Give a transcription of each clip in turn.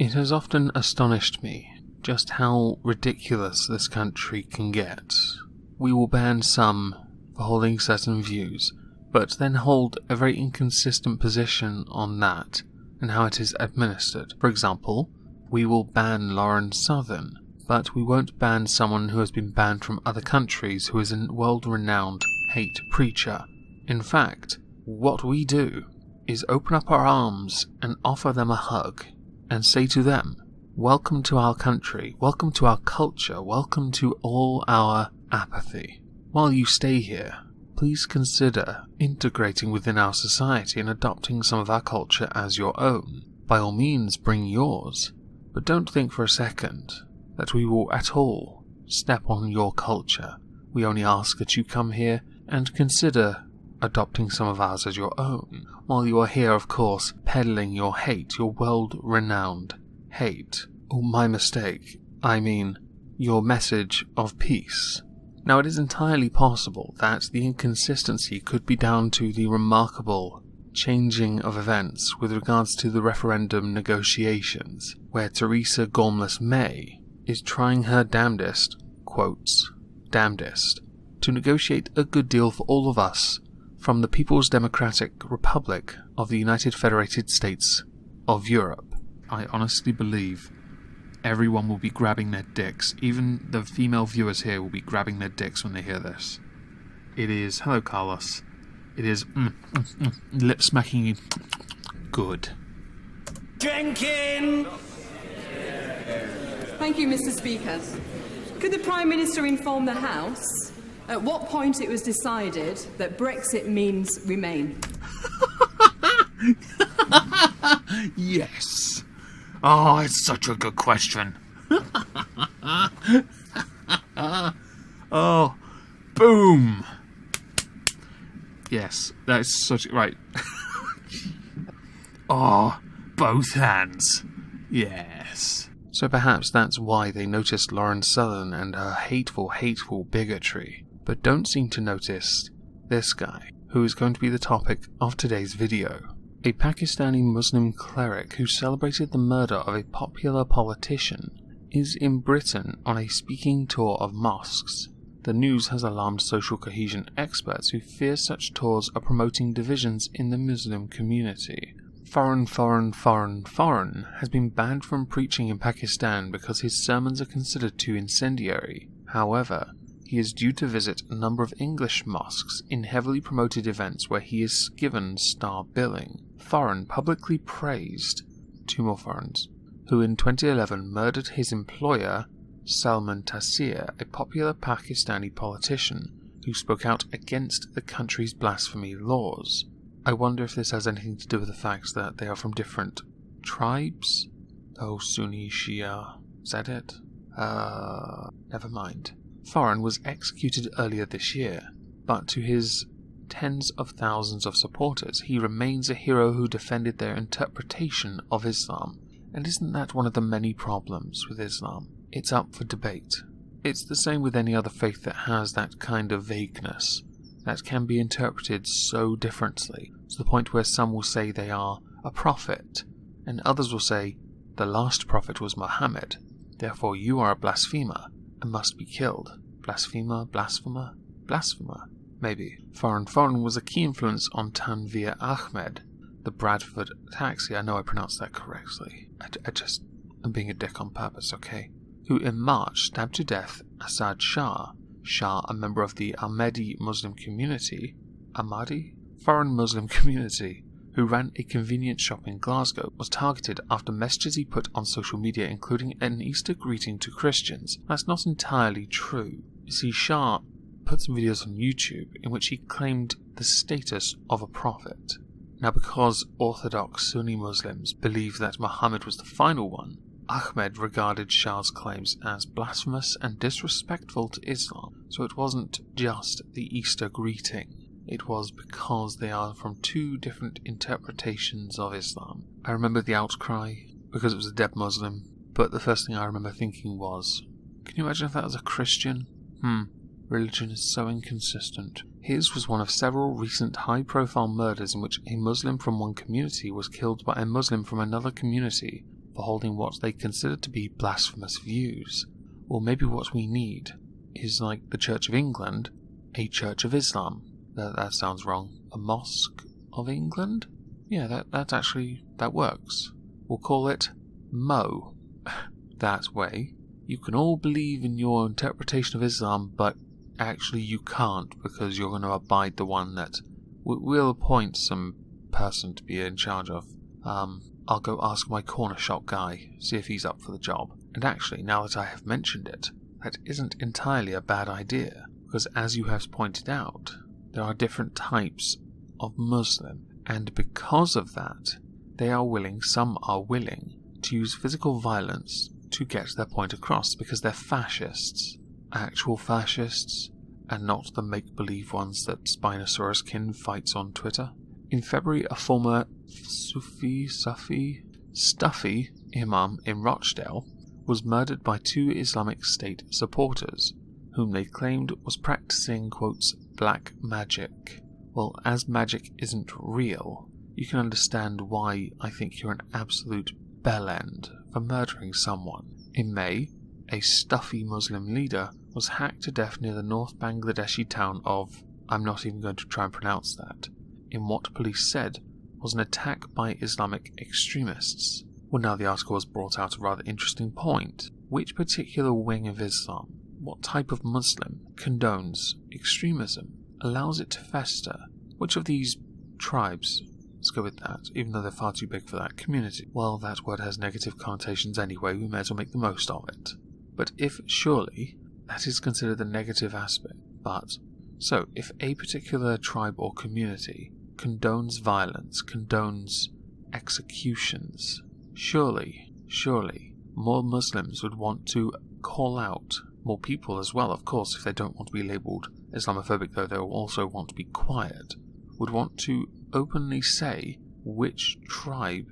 It has often astonished me just how ridiculous this country can get. We will ban some for holding certain views, but then hold a very inconsistent position on that and how it is administered. For example, we will ban Lauren Southern, but we won't ban someone who has been banned from other countries who is a world-renowned hate preacher. In fact, what we do is open up our arms and offer them a hug and say to them, welcome to our country, welcome to our culture, welcome to all our apathy. While you stay here, please consider integrating within our society and adopting some of our culture as your own. By all means, bring yours, but don't think for a second that we will at all step on your culture. We only ask that you come here and consider adopting some of ours as your own, while you are here, of course, peddling your hate, your world-renowned hate. Oh, my mistake. I mean, your message of peace. Now, it is entirely possible that the inconsistency could be down to the remarkable changing of events with regards to the referendum negotiations, where Theresa Gormless May is trying her damnedest, quotes, damnedest, to negotiate a good deal for all of us from the People's Democratic Republic of the United Federated States of Europe. I honestly believe everyone will be grabbing their dicks. Even the female viewers here will be grabbing their dicks when they hear this. It is, hello Carlos, it is lip smacking you good. Drinking! Thank you, Mr. Speaker. Could the Prime Minister inform the House at what point it was decided that Brexit means remain? Yes. Oh, it's such a good question. Oh, boom. Yes, that's such... Right. Oh, both hands. Yes. So perhaps that's why they noticed Lauren Southern and her hateful, hateful bigotry, but don't seem to notice this guy, who is going to be the topic of today's video. A Pakistani Muslim cleric who celebrated the murder of a popular politician is in Britain on a speaking tour of mosques. The news has alarmed social cohesion experts who fear such tours are promoting divisions in the Muslim community. Foreign has been banned from preaching in Pakistan because his sermons are considered too incendiary. However, he is due to visit a number of English mosques in heavily promoted events where he is given star billing. Foreign publicly praised two more foreigners, who in 2011 murdered his employer, Salman Taseer, a popular Pakistani politician who spoke out against the country's blasphemy laws. I wonder if this has anything to do with the fact that they are from different tribes? Oh, Sunni, Shia. Is that it? Never mind. Foreign was executed earlier this year, but to his tens of thousands of supporters, he remains a hero who defended their interpretation of Islam. And isn't that one of the many problems with Islam? It's up for debate. It's the same with any other faith that has that kind of vagueness, that can be interpreted so differently, to the point where some will say they are a prophet, and others will say, the last prophet was Muhammad, therefore you are a blasphemer, and must be killed. Blasphemer, blasphemer, blasphemer. Maybe. Foreign was a key influence on Tanveer Ahmed, the Bradford taxi. I know I pronounced that correctly. I'm being a dick on purpose, okay? Who in March stabbed to death Assad Shah. Shah, a member of the Ahmadi Muslim community, foreign Muslim community, who ran a convenience shop in Glasgow, was targeted after messages he put on social media, including an Easter greeting to Christians. That's not entirely true. You see, Shah put some videos on YouTube in which he claimed the status of a prophet. Now, because Orthodox Sunni Muslims believe that Muhammad was the final one, Ahmed regarded Shah's claims as blasphemous and disrespectful to Islam. So it wasn't just the Easter greeting. It was because they are from two different interpretations of Islam. I remember the outcry because it was a dead Muslim, but the first thing I remember thinking was, can you imagine if that was a Christian? Religion is so inconsistent. His was one of several recent high-profile murders in which a Muslim from one community was killed by a Muslim from another community for holding what they consider to be blasphemous views. Or maybe what we need is, like the Church of England, a Church of Islam. That sounds wrong. A Mosque of England? Yeah, that works. We'll call it Mo. That way, you can all believe in your interpretation of Islam, but actually you can't, because you're going to abide the one that we'll appoint some person to be in charge of. I'll go ask my corner shop guy, see if he's up for the job. And actually, now that I have mentioned it, that isn't entirely a bad idea, because as you have pointed out, there are different types of Muslim, and because of that, some are willing to use physical violence to get their point across, because they're fascists. Actual fascists, and not the make-believe ones that Spinosaurus-Kin fights on Twitter. In February, a former Stuffy imam in Rochdale was murdered by 2 Islamic State supporters, whom they claimed was practicing, quotes, black magic. Well, as magic isn't real, you can understand why I think you're an absolute bellend for murdering someone. In May, a stuffy Muslim leader was hacked to death near the North Bangladeshi town of, I'm not even going to try and pronounce that, in what police said was an attack by Islamic extremists. Well, now the article has brought out a rather interesting point. Which particular wing of Islam, what type of Muslim, condones extremism, allows it to fester? Which of these tribes, let's go with that, even though they're far too big for that, community? Well, that word has negative connotations anyway, we may as well make the most of it. But surely, that is considered the negative aspect. But, so, if a particular tribe or community condones violence, condones executions, surely, more Muslims would want to call out, more people as well, of course, if they don't want to be labelled Islamophobic, though they'll also want to be quiet, would want to openly say which tribe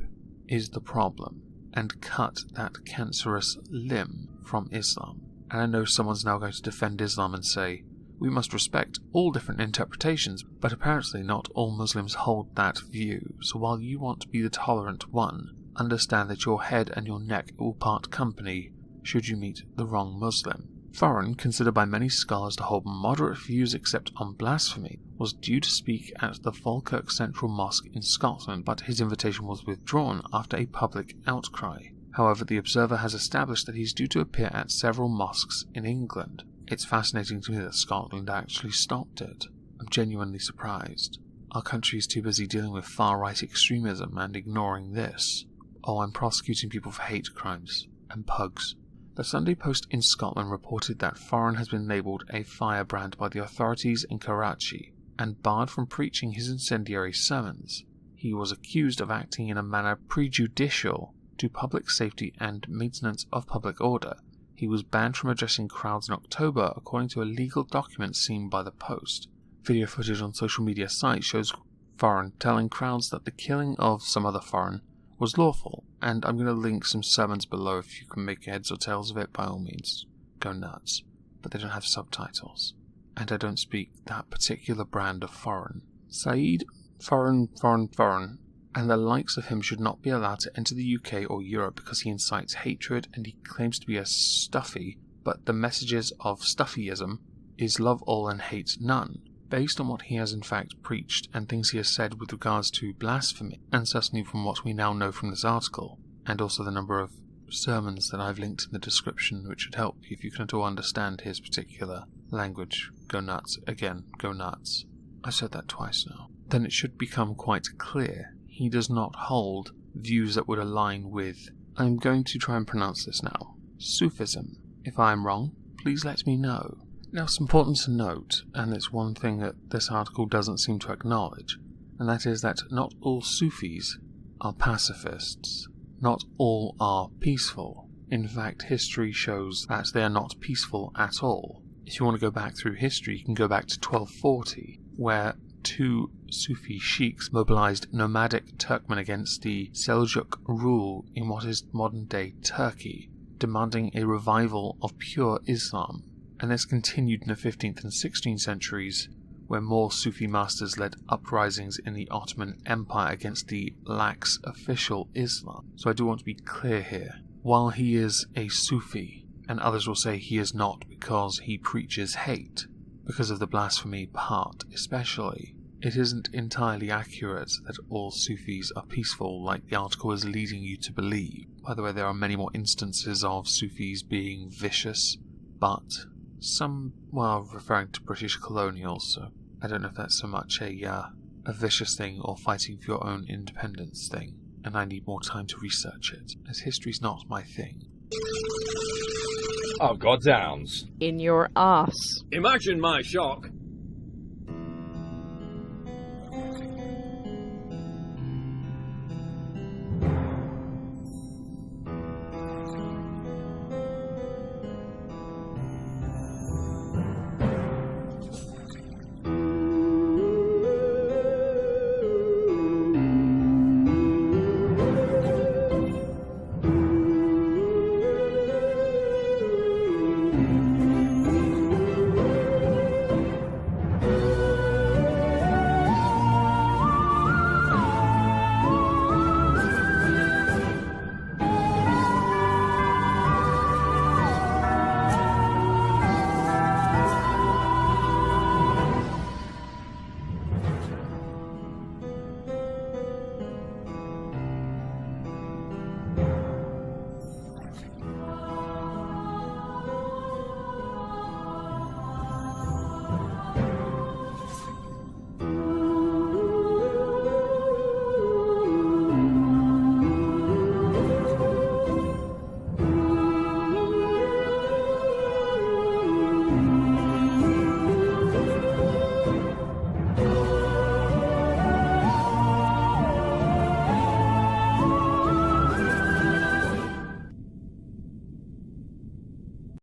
is the problem and cut that cancerous limb from Islam. And I know someone's now going to defend Islam and say, we must respect all different interpretations, but apparently not all Muslims hold that view, so while you want to be the tolerant one, understand that your head and your neck will part company should you meet the wrong Muslim. Foreign, considered by many scholars to hold moderate views except on blasphemy, was due to speak at the Falkirk Central Mosque in Scotland, but his invitation was withdrawn after a public outcry. However, the Observer has established that he's due to appear at several mosques in England. It's fascinating to me that Scotland actually stopped it. I'm genuinely surprised. Our country is too busy dealing with far-right extremism and ignoring this. Oh, I'm prosecuting people for hate crimes. And pugs. The Sunday Post in Scotland reported that Foreign has been labelled a firebrand by the authorities in Karachi and barred from preaching his incendiary sermons. He was accused of acting in a manner prejudicial to public safety and maintenance of public order. He was banned from addressing crowds in October, according to a legal document seen by the Post. Video footage on social media sites shows Foreign telling crowds that the killing of some other foreign was lawful, and I'm going to link some sermons below if you can make heads or tails of it, by all means. Go nuts. But they don't have subtitles. And I don't speak that particular brand of foreign. Saeed, foreign, and the likes of him should not be allowed to enter the UK or Europe because he incites hatred and he claims to be a stuffy, but the messages of stuffyism is love all and hate none, based on what he has in fact preached and things he has said with regards to blasphemy, and certainly from what we now know from this article, and also the number of sermons that I've linked in the description, which should help if you can at all understand his particular language. Go nuts. Again, go nuts. I said that twice now. Then it should become quite clear he does not hold views that would align with, I'm going to try and pronounce this now, Sufism. If I am wrong, please let me know. Now it's important to note, and it's one thing that this article doesn't seem to acknowledge, and that is that not all Sufis are pacifists. Not all are peaceful. In fact, history shows that they are not peaceful at all. If you want to go back through history, you can go back to 1240, where 2 Sufi sheikhs mobilized nomadic Turkmen against the Seljuk rule in what is modern-day Turkey, demanding a revival of pure Islam. And this continued in the 15th and 16th centuries where more Sufi masters led uprisings in the Ottoman Empire against the lax official Islam. So I do want to be clear here. While he is a Sufi, and others will say he is not because he preaches hate, because of the blasphemy part especially, it isn't entirely accurate that all Sufis are peaceful like the article is leading you to believe. By the way, there are many more instances of Sufis being vicious, but some, well, referring to British colonials, so I don't know if that's so much a vicious thing or fighting for your own independence thing, and I need more time to research it, as history's not my thing. Oh, goddowns. In your arse. Imagine my shock